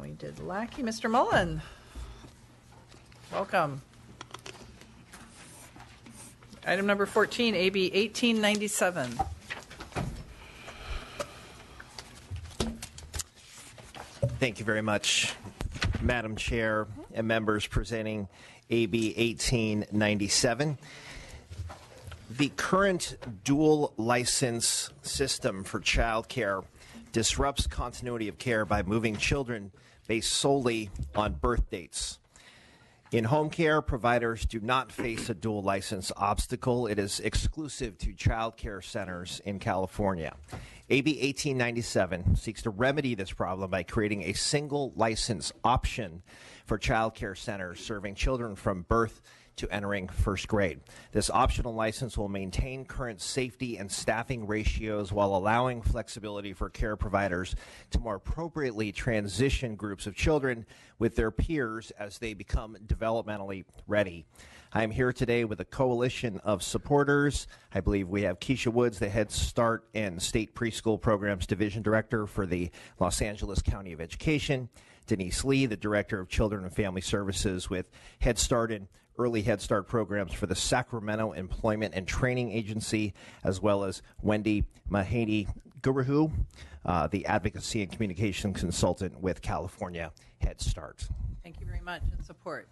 we did Lackey. Mr. Mullen, welcome. Item number 14, AB 1897. Thank you very much, Madam Chair and members presenting AB 1897. The current dual license system for child care disrupts continuity of care by moving children based solely on birth dates. In home care, providers do not face a dual license obstacle. It is exclusive to child care centers in California. AB 1897 seeks to remedy this problem by creating a single license option for child care centers serving children from birth to entering first grade. This optional license will maintain current safety and staffing ratios while allowing flexibility for care providers to more appropriately transition groups of children with their peers as they become developmentally ready. I am here today with a coalition of supporters. I believe we have Keisha Woods, the Head Start and State Preschool Programs Division Director for the Los Angeles County of Education, Denise Lee, the Director of Children and Family Services with Head Start and Early Head Start programs for the Sacramento Employment and Training Agency, as well as Wendy Mahady Gurahu, the Advocacy and Communication Consultant with California Head Start. Thank you very much. And support.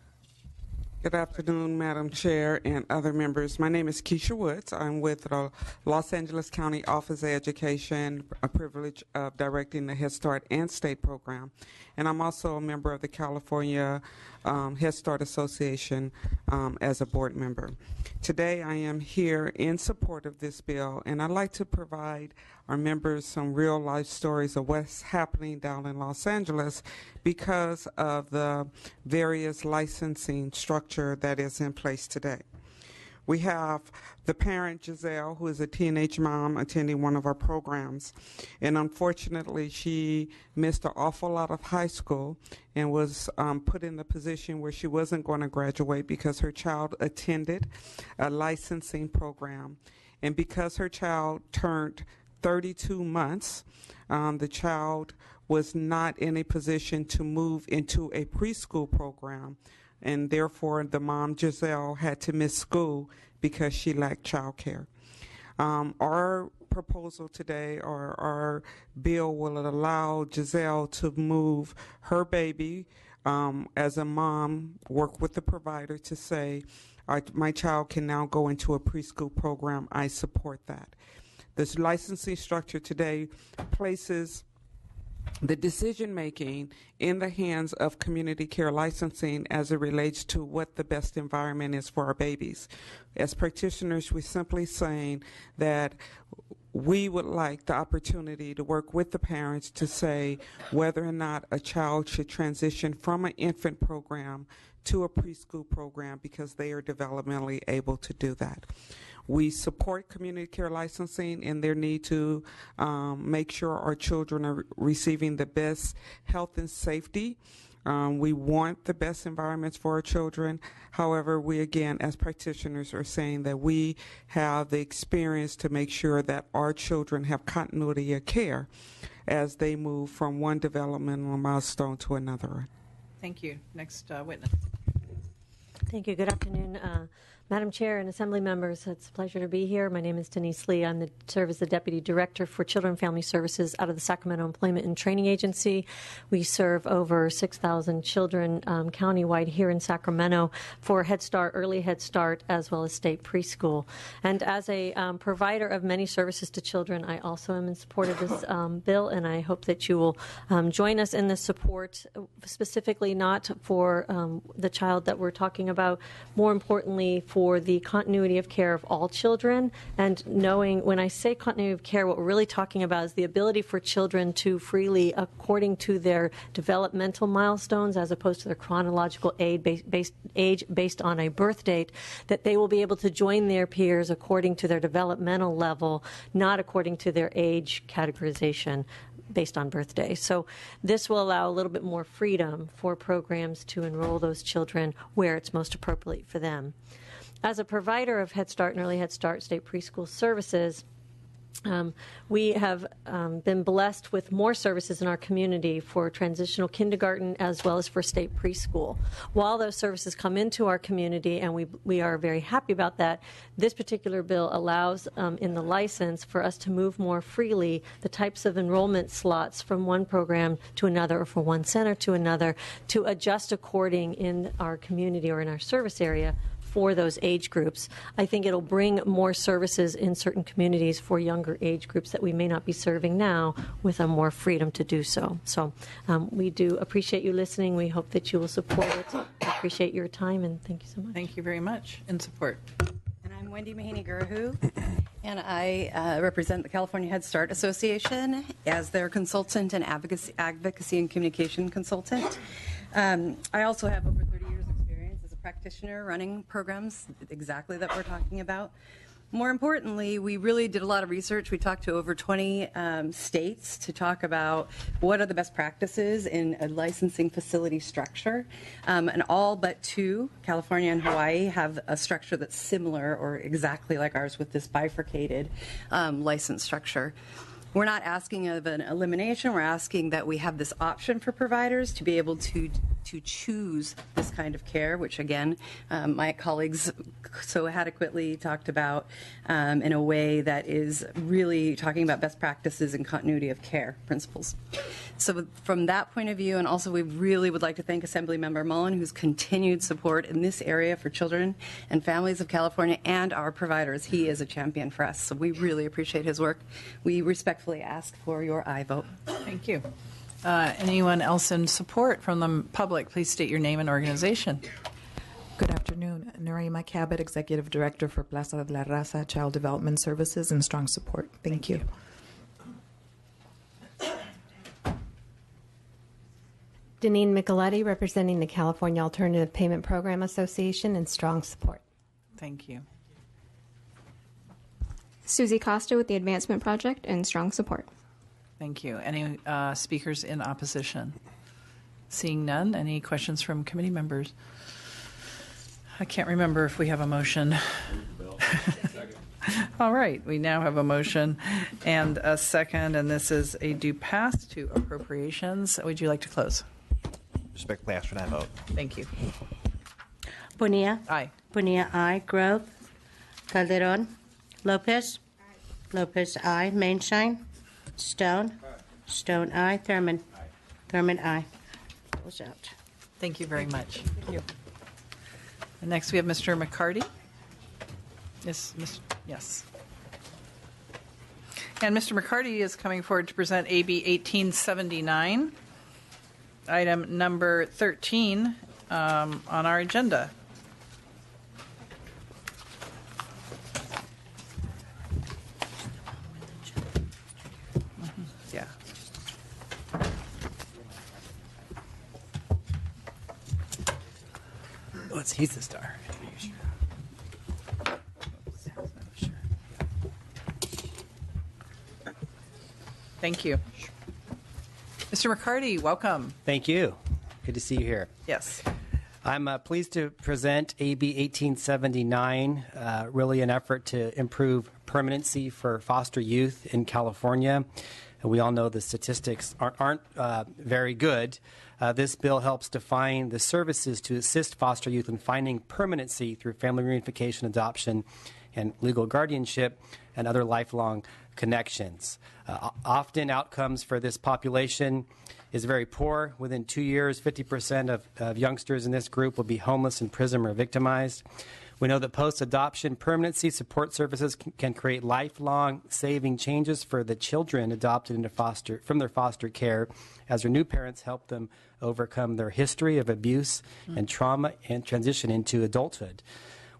Good afternoon, Madam Chair and other members. My name is Keisha Woods. I'm with the Los Angeles County Office of Education, a privilege of directing the Head Start and State program. And I'm also a member of the California Head Start Association as a board member. Today I am here in support of this bill, and I'd like to provide our members some real life stories of what's happening down in Los Angeles because of the various licensing structure that is in place today. We have the parent, Giselle, who is a teenage mom attending one of our programs. And unfortunately, she missed an awful lot of high school and was put in the position where she wasn't going to graduate because her child attended a licensing program. And because her child turned 32 months, the child was not in a position to move into a preschool program, and therefore the mom, Giselle, had to miss school because she lacked child care. Our proposal today, or our bill, will allow Giselle to move her baby as a mom, work with the provider to say, my child can now go into a preschool program. I support that. This licensing structure today places the decision-making in the hands of community care licensing as it relates to what the best environment is for our babies. As practitioners, we're simply saying that we would like the opportunity to work with the parents to say whether or not a child should transition from an infant program to a preschool program because they are developmentally able to do that. We support community care licensing in their need to make sure our children are receiving the best health and safety. We want the best environments for our children. However, we, again, as practitioners, are saying that we have the experience to make sure that our children have continuity of care as they move from one developmental milestone to another. Thank you. Next witness. Thank you. Good afternoon, Madam Chair and Assembly members. It's a pleasure to be here. My name is Denise Lee. I serve as the Deputy Director for Children and Family Services out of the Sacramento Employment and Training Agency. We serve over 6,000 children countywide here in Sacramento for Head Start, Early Head Start, as well as state preschool. And as a provider of many services to children, I also am in support of this bill, and I hope that you will join us in this support, specifically not for the child that we're talking about, more importantly for the continuity of care of all children. And knowing, when I say continuity of care, what we're really talking about is the ability for children to freely, according to their developmental milestones as opposed to their chronological age based on a birth date, that they will be able to join their peers according to their developmental level, not according to their age categorization based on birthday. So this will allow a little bit more freedom for programs to enroll those children where it's most appropriate for them. As a provider of Head Start and Early Head Start state preschool services, We have been blessed with more services in our community for transitional kindergarten as well as for state preschool. While those services come into our community, and we are very happy about that, this particular bill allows in the license for us to move more freely the types of enrollment slots from one program to another or from one center to another to adjust according in our community or in our service area for those age groups. I think it'll bring more services in certain communities for younger age groups that we may not be serving now with a more freedom to do so. So we do appreciate you listening. We hope that you will support it. I appreciate your time, and thank you so much. Thank you very much. In support. And I'm Wendy Mahaney-Gurahu, and I represent the California Head Start Association as their consultant and advocacy and communication consultant. I also have over 30 years experience as a practitioner running programs exactly that we're talking about. More importantly, we really did a lot of research. We talked to over 20 states to talk about what are the best practices in a licensing facility structure. And all but 2, California and Hawaii, have a structure that's similar or exactly like ours with this bifurcated license structure. We're not asking of an elimination. We're asking that we have this option for providers to be able to choose this kind of care, which, again, my colleagues so adequately talked about in a way that is really talking about best practices and continuity of care principles. So from that point of view, and also we really would like to thank Assemblymember Mullen, whose continued support in this area for children and families of California and our providers. He is a champion for us, so we really appreciate his work. We respectfully ask for your aye vote. Thank you. Anyone else in support from the public? Please state your name and organization. Good afternoon. Narima Cabot, Executive Director for Plaza de la Raza Child Development Services, and strong support. Thank you. Deneen Micheletti, representing the California Alternative Payment Program Association, and strong support. Thank you. Susie Costa with the Advancement Project, and strong support. Thank you. Any speakers in opposition? Seeing none, any questions from committee members? I can't remember if we have a motion. All right, we now have a motion and a second, and this is a due pass to appropriations. Would you like to close? Respectfully ask for that vote. Thank you. Bonilla. Aye. Bonilla, aye. Grove. Calderon. Lopez. Lopez, aye. Mainshine. Stone. Stone, aye. Thurman. Thurman, aye. Goes out. Thank you very much. Thank you. And next we have Mr. McCarty. Yes. And Mr. McCarty is coming forward to present AB 1879, item number 13 on our agenda. Yeah. He's the star. Thank you. Mr. McCarty, welcome. Thank you. Good to see you here. Yes. I'm pleased to present AB 1879, really an effort to improve permanency for foster youth in California. And we all know the statistics aren't very good. This bill helps define the services to assist foster youth in finding permanency through family reunification, adoption, and legal guardianship, and other lifelong connections. Often outcomes for this population is very poor. Within 2 years, 50% of youngsters in this group will be homeless, in prison, or victimized. We know that post-adoption permanency support services can create lifelong saving changes for the children adopted into from their foster care, as their new parents help them overcome their history of abuse and trauma and transition into adulthood.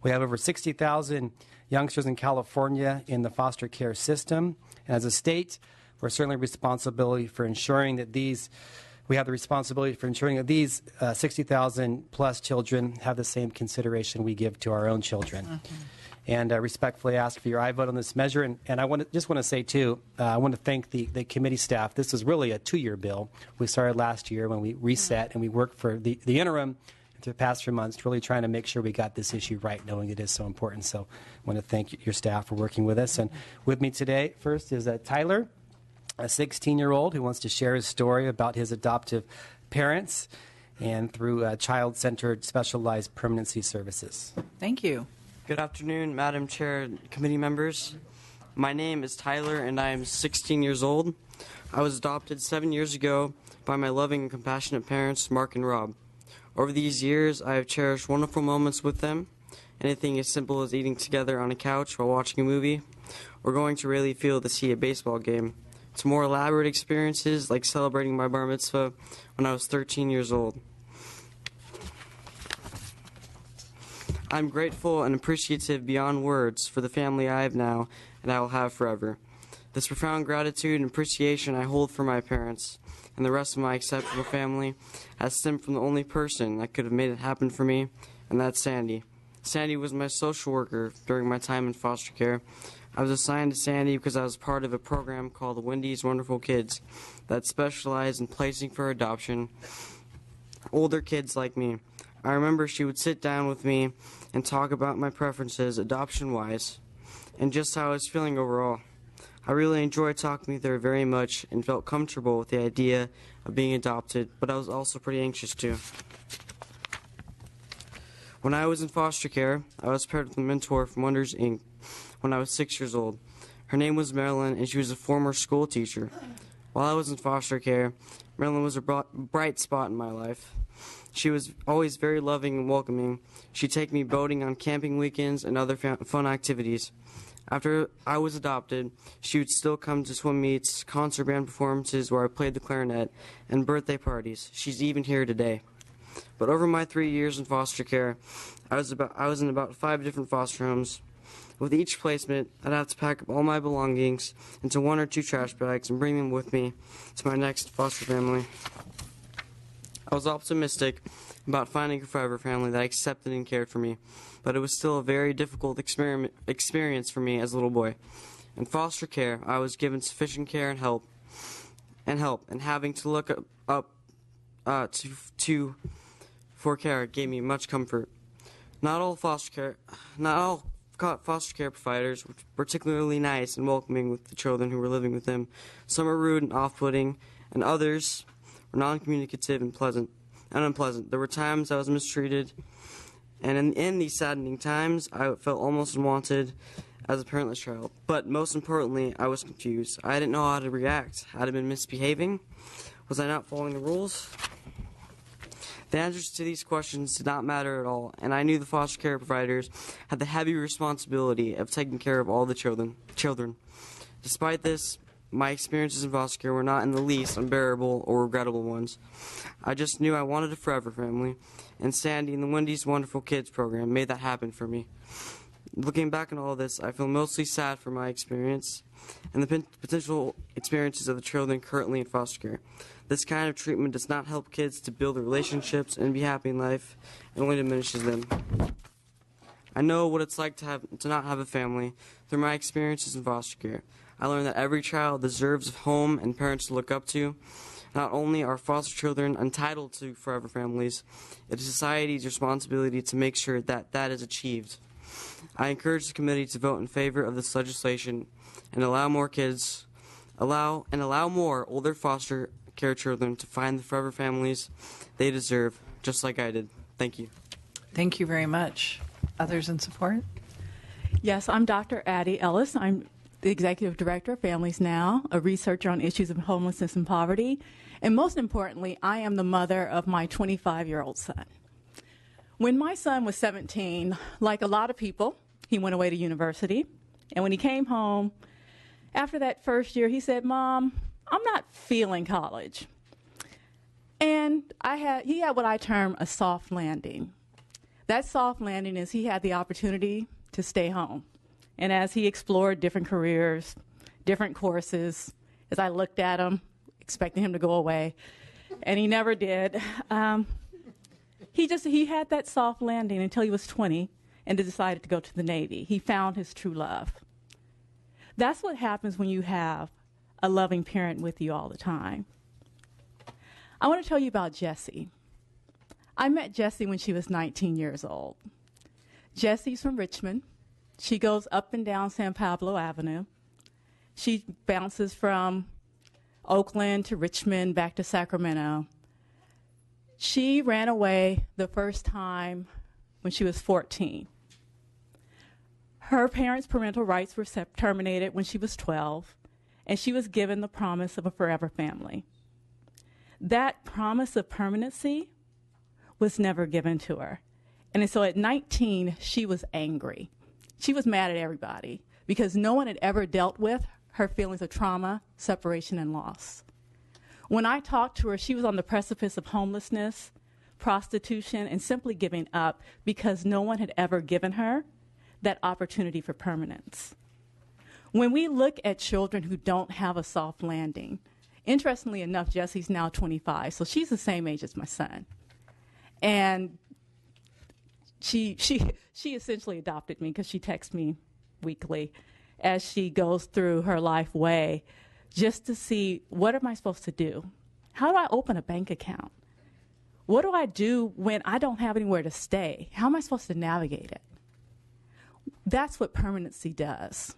We have over 60,000 youngsters in California in the foster care system. And as a state, we're certainly responsibility for ensuring that these 60,000 plus children have the same consideration we give to our own children. Mm-hmm. And I respectfully ask for your aye vote on this measure. And I want to say, too, I want to thank the committee staff. This is really a 2-year bill. We started last year when we reset and we worked for the interim through the past few months, really trying to make sure we got this issue right, knowing it is so important. So I want to thank your staff for working with us. And with me today, first, is Tyler, a 16-year-old who wants to share his story about his adoptive parents and through child-centered specialized permanency services. Thank you. Good afternoon, Madam Chair and committee members. My name is Tyler, and I am 16 years old. I was adopted 7 years ago by my loving and compassionate parents, Mark and Rob. Over these years, I have cherished wonderful moments with them. Anything as simple as eating together on a couch while watching a movie, or going to Raleigh Field to see a baseball game, to more elaborate experiences like celebrating my bar mitzvah when I was 13 years old. I'm grateful and appreciative beyond words for the family I have now and I will have forever. This profound gratitude and appreciation I hold for my parents and the rest of my exceptional family has stemmed from the only person that could have made it happen for me, and that's Sandy. Sandy was my social worker during my time in foster care. I was assigned to Sandy because I was part of a program called the Wendy's Wonderful Kids that specialized in placing for adoption older kids like me. I remember she would sit down with me and talk about my preferences adoption-wise and just how I was feeling overall. I really enjoyed talking with her very much and felt comfortable with the idea of being adopted, but I was also pretty anxious too. When I was in foster care, I was paired with a mentor from Wonders, Inc. when I was 6 years old. Her name was Marilyn, and she was a former school teacher. While I was in foster care, Marilyn was a bright spot in my life. She was always very loving and welcoming. She'd take me boating on camping weekends and other fun activities. After I was adopted, she would still come to swim meets, concert band performances where I played the clarinet, and birthday parties. She's even here today. But over my 3 years in foster care, I was in about 5 different foster homes. With each placement, I'd have to pack up all my belongings into 1 or 2 trash bags and bring them with me to my next foster family. I was optimistic about finding a forever family that accepted and cared for me, but it was still a very difficult experience for me as a little boy. In foster care, I was given sufficient care and help, and having to look up for care gave me much comfort. Not all foster care providers were particularly nice and welcoming with the children who were living with them. Some were rude and off-putting, and others were non-communicative and unpleasant. There were times I was mistreated, and in these saddening times, I felt almost unwanted as a parentless child. But most importantly, I was confused. I didn't know how to react. Had I been misbehaving? Was I not following the rules? The answers to these questions did not matter at all, and I knew the foster care providers had the heavy responsibility of taking care of all the children. Despite this, my experiences in foster care were not in the least unbearable or regrettable ones. I just knew I wanted a forever family, and Sandy and the Wendy's Wonderful Kids program made that happen for me. Looking back on all this, I feel mostly sad for my experience and the potential experiences of the children currently in foster care. This kind of treatment does not help kids to build relationships and be happy in life, and only diminishes them. I know what it's like to not have a family through my experiences in foster care. I learned that every child deserves a home and parents to look up to. Not only are foster children entitled to forever families, it is society's responsibility to make sure that that is achieved. I encourage the committee to vote in favor of this legislation and allow more older foster care children to find the forever families they deserve, just like I did. Thank you. Thank you very much. Others in support? Yes, I'm Dr. Addie Ellis. I'm the Executive Director of Families Now, a researcher on issues of homelessness and poverty. And most importantly, I am the mother of my 25-year-old son. When my son was 17, like a lot of people, he went away to university. And when he came home, after that first year, he said, "Mom, I'm not feeling college." And he had what I term a soft landing. That soft landing is he had the opportunity to stay home. And as he explored different careers, different courses, as I looked at him, expecting him to go away, and he never did, he had that soft landing until he was 20 and decided to go to the Navy. He found his true love. That's what happens when you have a loving parent with you all the time. I want to tell you about Jesse. I met Jessie when she was 19 years old. Jessie's from Richmond. She goes up and down San Pablo Avenue. She bounces from Oakland to Richmond, back to Sacramento. She ran away the first time when she was 14. Her parents' parental rights were terminated when she was 12, and she was given the promise of a forever family. That promise of permanency was never given to her. And so at 19, she was angry. She was mad at everybody because no one had ever dealt with her feelings of trauma, separation, and loss. When I talked to her, she was on the precipice of homelessness, prostitution, and simply giving up because no one had ever given her that opportunity for permanence. When we look at children who don't have a soft landing, interestingly enough, Jessie's now 25, so she's the same age as my son. And she essentially adopted me because she texts me weekly as she goes through her life way just to see, what am I supposed to do? How do I open a bank account? What do I do when I don't have anywhere to stay? How am I supposed to navigate it? That's what permanency does.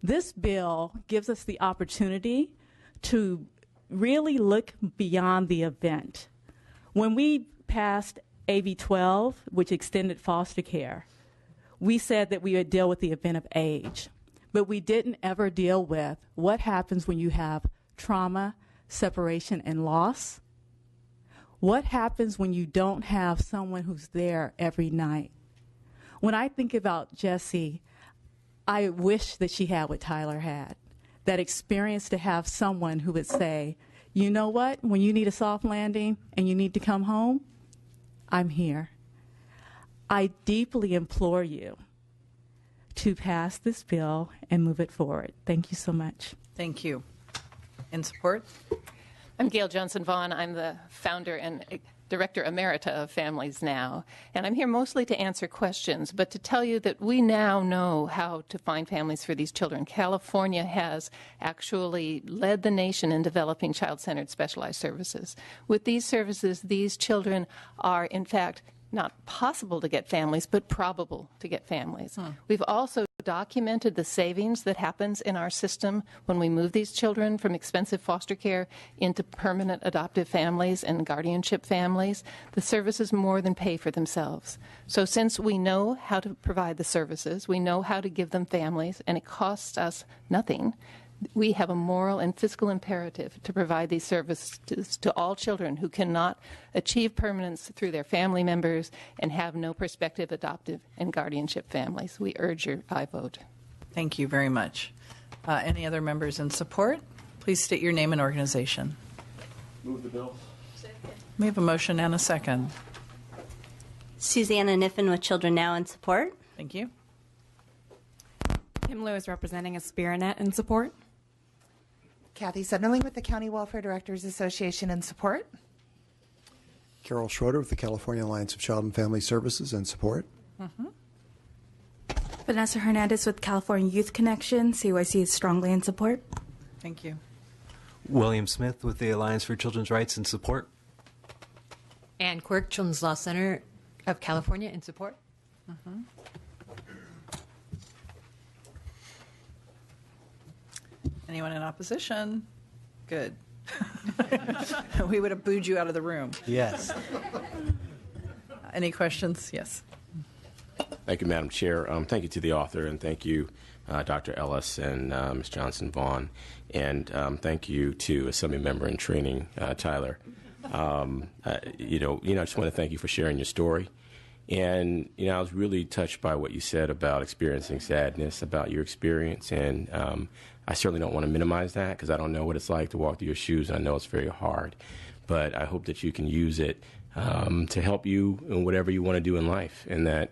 This bill gives us the opportunity to really look beyond the event. When we passed AB 12, which extended foster care, we said that we would deal with the event of age, but we didn't ever deal with what happens when you have trauma, separation, and loss. What happens when you don't have someone who's there every night? When I think about Jessie, I wish that she had what Tyler had, that experience to have someone who would say, you know what, when you need a soft landing and you need to come home, I'm here. I deeply implore you to pass this bill and move it forward. Thank you so much. Thank you. In support? I'm Gail Johnson-Vaughn. I'm the founder and Director Emerita of Families Now. And I'm here mostly to answer questions, but to tell you that we now know how to find families for these children. California has actually led the nation in developing child-centered specialized services. With these services, these children are, in fact, not possible to get families, but probable to get families. We've also documented the savings that happens in our system when we move these children from expensive foster care into permanent adoptive families and guardianship families. The services more than pay for themselves. So since we know how to provide the services, we know how to give them families, and it costs us nothing, we have a moral and fiscal imperative to provide these services to all children who cannot achieve permanence through their family members and have no prospective adoptive and guardianship families. We urge your aye vote. Thank you very much. Any other members in support? Please state your name and organization. Move the bill. We have a motion and a second. Susanna Niffen with Children Now in support. Thank you. Kim Lewis representing Aspiranet in support. Kathy Sunderling with the County Welfare Directors Association in support. Carol Schroeder with the California Alliance of Child and Family Services in support. Vanessa Hernandez with California Youth Connection. CYC is strongly in support. Thank you. William Smith with the Alliance for Children's Rights in support. Ann Quirk, Children's Law Center of California in support. Anyone in opposition? Good. We would have booed you out of the room. Yes. Any questions? Yes. Thank you, Madam Chair. Thank you to the author, and thank you, Dr. Ellis and Ms. Johnson-Vaughn, and thank you to Assembly Member in Training, Tyler. I just want to thank you for sharing your story. And, I was really touched by what you said about experiencing sadness, about your experience, and I certainly don't want to minimize that because I don't know what it's like to walk through your shoes. I know it's very hard, but I hope that you can use it to help you in whatever you want to do in life, and that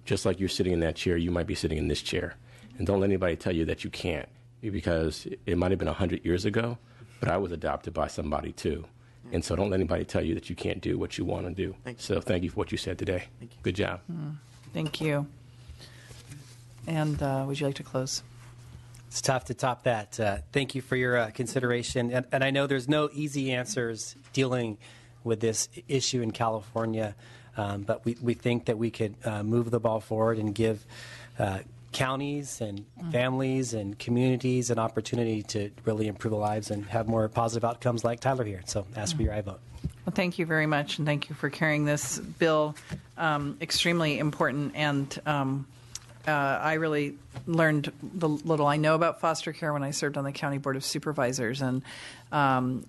just like you're sitting in that chair, you might be sitting in this chair. And don't let anybody tell you that you can't, because it might have been 100 years ago, but I was adopted by somebody too. And so don't let anybody tell you that you can't do what you want to do. So thank you for what you said today. Good job. Thank you. And would you like to close? It's tough to top that. Thank you for your consideration. And I know there's no easy answers dealing with this issue in California, but we think that we could move the ball forward and give counties and families and communities an opportunity to really improve their lives and have more positive outcomes like Tyler here. So ask for your aye vote. Well, thank you very much, and thank you for carrying this bill. Extremely important, and I really learned the little I know about foster care when I served on the County Board of Supervisors, and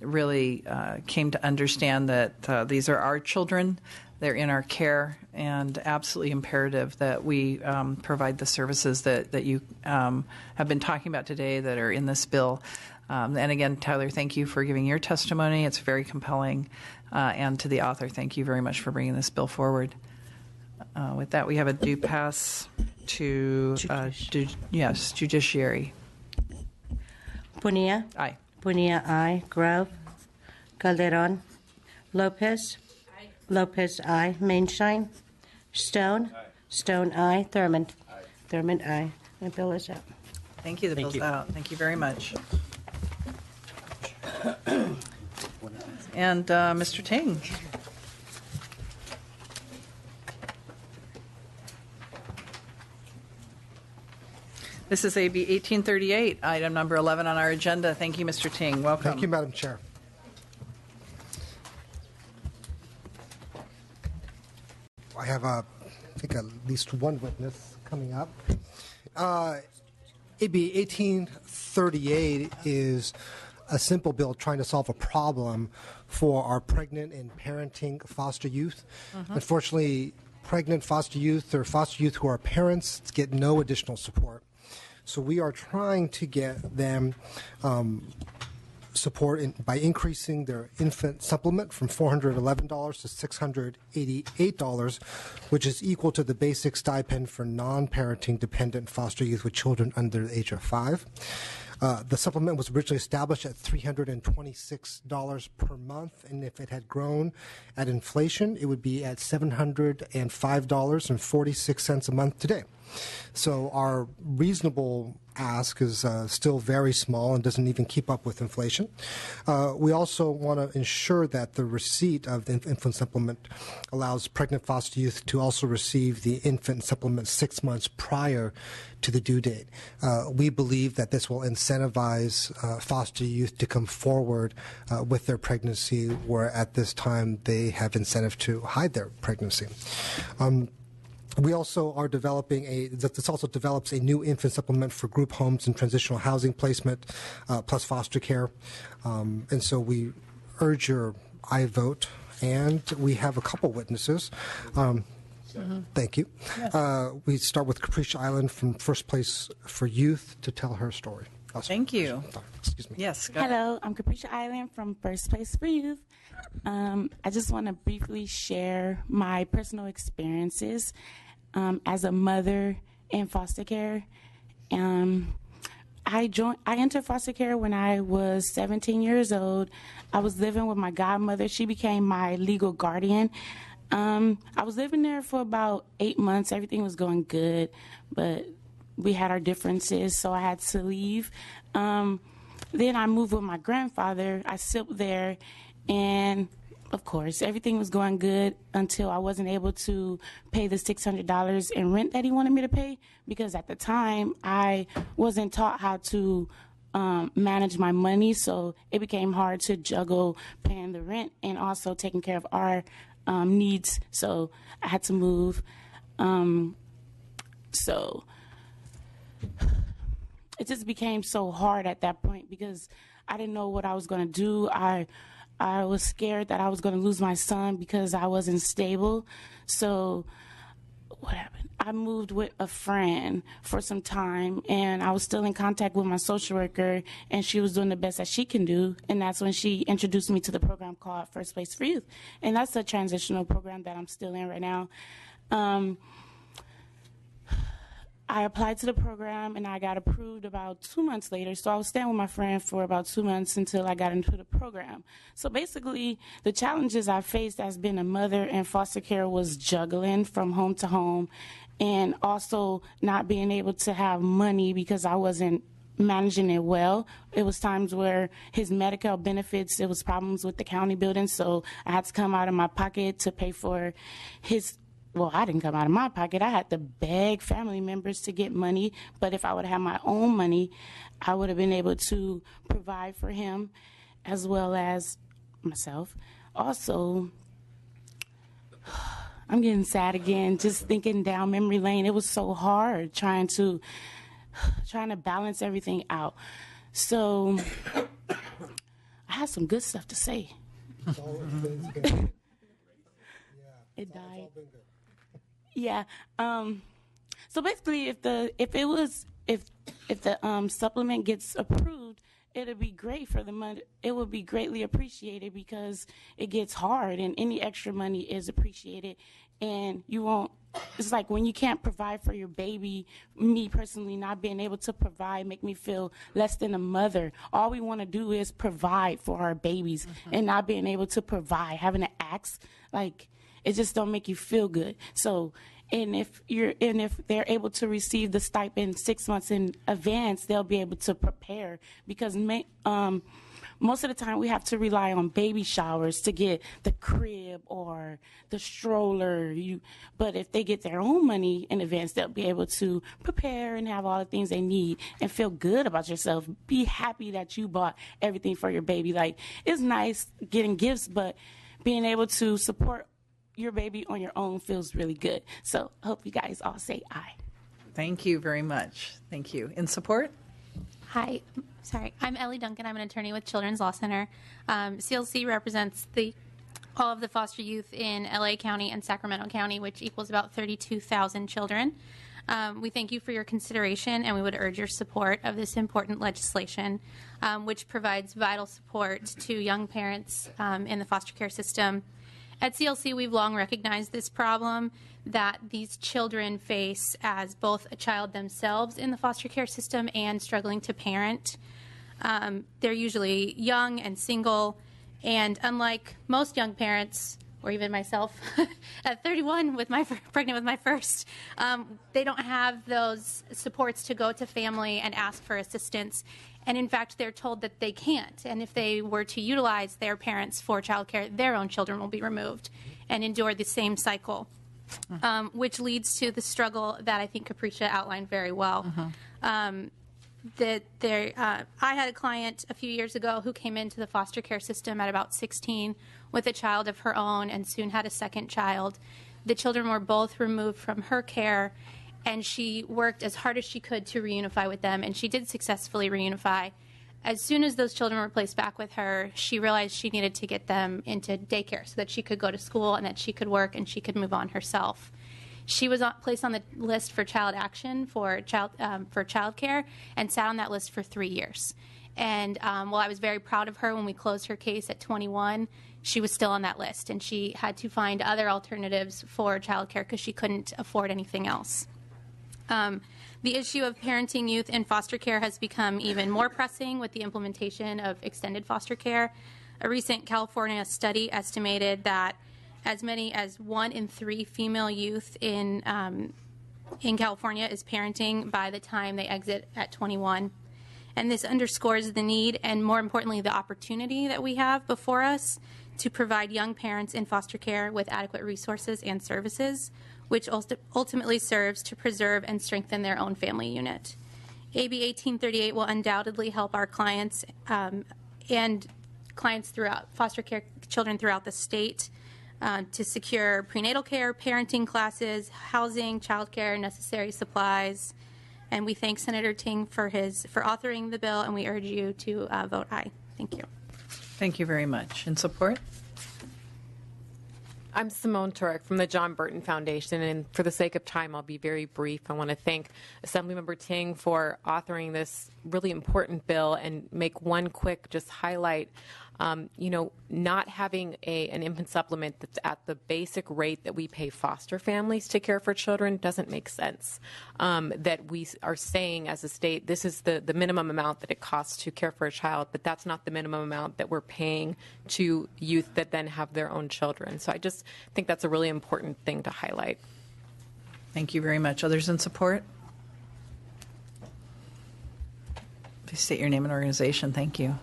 really came to understand that these are our children. They're in our care, and absolutely imperative that we provide the services that you have been talking about today that are in this bill. And again, Tyler, thank you for giving your testimony. It's very compelling. And to the author, thank you very much for bringing this bill forward. With that, we have a due pass to judiciary. Bonilla. Aye. Bonilla, aye. Grove. Calderon. Lopez. Aye. Lopez, aye. Mainshine. Stone. Aye. Stone, aye. Thurman. Aye. Thurman, aye. The bill is out. Thank you. The bill's out. Thank you very much. And Mr. Ting. This is AB 1838, item number 11 on our agenda. Thank you, Mr. Ting. Welcome. Thank you, Madam Chair. I have, I think, at least one witness coming up. AB 1838 is a simple bill trying to solve a problem for our pregnant and parenting foster youth. Unfortunately, pregnant foster youth or foster youth who are parents get no additional support. So we are trying to get them support by increasing their infant supplement from $411 to $688, which is equal to the basic stipend for non-parenting dependent foster youth with children under the age of 5. The supplement was originally established at $326 per month, and if it had grown at inflation, it would be at $705.46 a month today. So our reasonable ask is still very small and doesn't even keep up with inflation. We also want to ensure that the receipt of the infant supplement allows pregnant foster youth to also receive the infant supplement 6 months prior to the due date. We believe that this will incentivize foster youth to come forward with their pregnancy, where at this time they have incentive to hide their pregnancy. We also are developing this also develops a new infant supplement for group homes and transitional housing placement, plus foster care. And so we urge your aye vote, and we have a couple witnesses. Thank you. Yes. We start with Capricia Island from First Place for Youth to tell her story. Thank you. Excuse me. Yes. Hello, I'm Capricia Island from First Place for Youth. I just want to briefly share my personal experiences as a mother in foster care. I entered foster care when I was 17 years old. I was living with my godmother. She became my legal guardian. I was living there for about 8 months. Everything was going good, but we had our differences, so I had to leave. Then I moved with my grandfather. I slept there, and of course, everything was going good until I wasn't able to pay the $600 in rent that he wanted me to pay, because at the time I wasn't taught how to manage my money, so it became hard to juggle paying the rent and also taking care of our needs. So I had to move. So it just became so hard at that point because I didn't know what I was going to do. I was scared that I was going to lose my son because I wasn't stable. So what happened? I moved with a friend for some time, and I was still in contact with my social worker, and she was doing the best that she can do. And that's when she introduced me to the program called First Place for Youth. And that's a transitional program that I'm still in right now. I applied to the program, and I got approved about 2 months later. So I was staying with my friend for about 2 months until I got into the program. So basically, the challenges I faced as being a mother in foster care was juggling from home to home, and also not being able to have money because I wasn't managing it well. It was times where his medical benefits, there was problems with the county building, so I had to come out of my pocket to pay for his. Well, I didn't come out of my pocket. I had to beg family members to get money. But if I would have had my own money, I would have been able to provide for him as well as myself. Also, I'm getting sad again, just thinking down memory lane. It was so hard trying to balance everything out. So I had some good stuff to say. It died. Yeah. So basically, if the supplement gets approved, it'll be great for the money. It would be greatly appreciated because it gets hard, and any extra money is appreciated. And you won't. It's like when you can't provide for your baby. Me personally, not being able to provide, make me feel less than a mother. All we want to do is provide for our babies, and not being able to provide, having to ask, like, it just don't make you feel good. So, and if they're able to receive the stipend 6 months in advance, they'll be able to prepare, because most of the time we have to rely on baby showers to get the crib or the stroller. But if they get their own money in advance, they'll be able to prepare and have all the things they need and feel good about yourself. Be happy that you bought everything for your baby. Like, it's nice getting gifts, but being able to support your baby on your own feels really good. So I hope you guys all say aye. Thank you very much. Thank you. In support? Hi, sorry. I'm Ellie Duncan. I'm an attorney with Children's Law Center. CLC represents all of the foster youth in LA County and Sacramento County, which equals about 32,000 children. We thank you for your consideration, and we would urge your support of this important legislation, which provides vital support to young parents in the foster care system. At CLC, we've long recognized this problem that these children face as both a child themselves in the foster care system and struggling to parent. They're usually young and single, and unlike most young parents, or even myself at 31 pregnant with my first, they don't have those supports to go to family and ask for assistance. And in fact, they're told that they can't. And if they were to utilize their parents for childcare, their own children will be removed and endure the same cycle, which leads to the struggle that I think Capricia outlined very well. I had a client a few years ago who came into the foster care system at about 16 with a child of her own and soon had a second child. The children were both removed from her care, and she worked as hard as she could to reunify with them, and she did successfully reunify. As soon as those children were placed back with her, she realized she needed to get them into daycare so that she could go to school and that she could work and she could move on herself. She was placed on the list for Child Action for child care and sat on that list for 3 years. And while I was very proud of her when we closed her case at 21, she was still on that list, and she had to find other alternatives for child care because she couldn't afford anything else. The issue of parenting youth in foster care has become even more pressing with the implementation of extended foster care. A recent California study estimated that as many as 1 in 3 female youth in California is parenting by the time they exit at 21. And this underscores the need and, more importantly, the opportunity that we have before us to provide young parents in foster care with adequate resources and services, which ultimately serves to preserve and strengthen their own family unit. AB 1838 will undoubtedly help our clients and clients throughout foster care children throughout the state to secure prenatal care, parenting classes, housing, child care, necessary supplies. And we thank Senator Ting for authoring the bill, and we urge you to vote aye. Thank you. Thank you very much. In support? I'm Simone Turek from the John Burton Foundation, and for the sake of time, I'll be very brief. I want to thank Assemblymember Ting for authoring this really important bill and make one quick just highlight. Not having an infant supplement that's at the basic rate that we pay foster families to care for children doesn't make sense. That we are saying as a state, this is the minimum amount that it costs to care for a child, but that's not the minimum amount that we're paying to youth that then have their own children. So I just think that's a really important thing to highlight. Thank you very much. Others in support? Please state your name and organization. Thank you.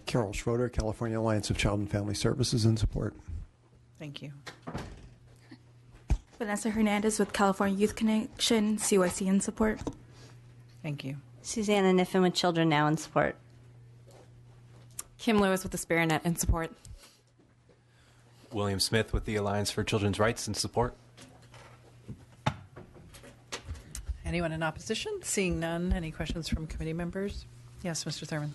Carol Schroeder, California Alliance of Child and Family Services in support. Thank you. Vanessa Hernandez with California Youth Connection, CYC in support. Thank you. Susanna Niffen with Children Now in support. Kim Lewis with the Spirinet in support. William Smith with the Alliance for Children's Rights in support. Anyone in opposition? Seeing none. Any questions from committee members? Yes, Mr. Thurman.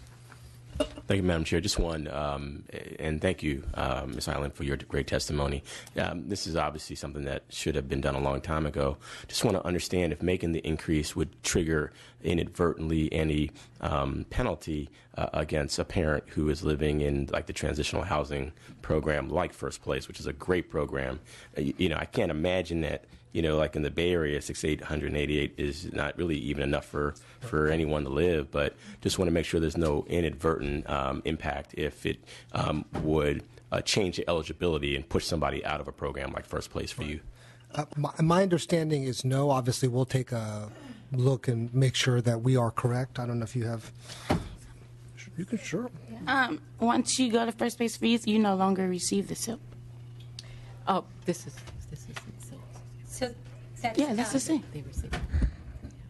Thank you, Madam Chair. Just one, and thank you, Ms. Island, for your great testimony. This is obviously something that should have been done a long time ago. Just want to understand if making the increase would trigger inadvertently any penalty against a parent who is living in like the transitional housing program like First Place, which is a great program. I can't imagine that, like in the Bay Area, 6,888 is not really even enough for anyone to live, but just want to make sure there's no inadvertent impact if it would change the eligibility and push somebody out of a program like First Place for you. My understanding is no. Obviously, we'll take a look and make sure that we are correct. I don't know if you have. You can, sure. Once you go to First Place fees, you no longer receive the SIP. Oh, this is. So That's the same.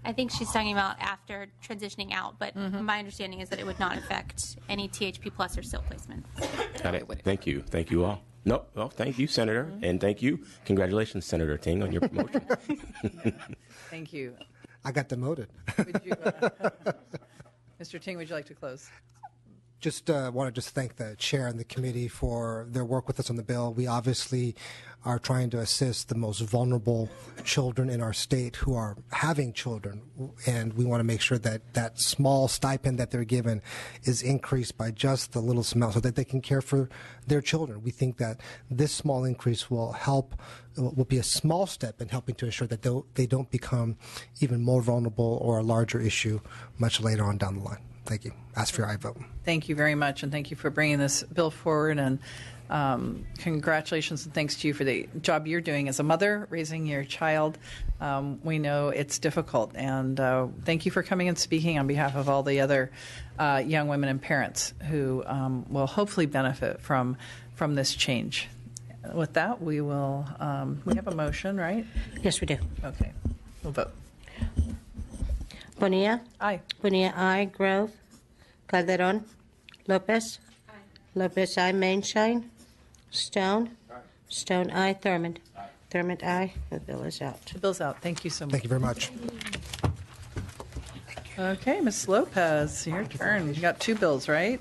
I think she's talking about after transitioning out, but my understanding is that it would not affect any THP plus or SIL placement. Got it. Thank you. Thank you all. No, well, thank you, Senator, and thank you. Congratulations, Senator Ting, on your promotion. Thank you. I got demoted. Mr. Ting, would you like to close? Just want to thank the chair and the committee for their work with us on the bill. We obviously are trying to assist the most vulnerable children in our state who are having children, and we want to make sure that that small stipend that they're given is increased by just the little amount so that they can care for their children. We think that this small increase will be a small step in helping to ensure that they don't become even more vulnerable or a larger issue much later on down the line. Thank you. Ask for your aye vote. Thank you very much, and thank you for bringing this bill forward, and congratulations and thanks to you for the job you're doing as a mother, raising your child. We know it's difficult, and thank you for coming and speaking on behalf of all the other young women and parents who will hopefully benefit from this change. With that, we will, we have a motion, right? Yes, we do. Okay. We'll vote. Bonilla? Aye. Bonilla, aye. Grove? Calderon? Lopez? Aye. Lopez, aye. Mainshine? Stone? Aye. Stone, aye. Thurmond? Aye. Thurmond, aye. The bill is out. The bill's out. Thank you so much. Thank you very much. Okay, Ms. Lopez, your turn. You got two bills, right?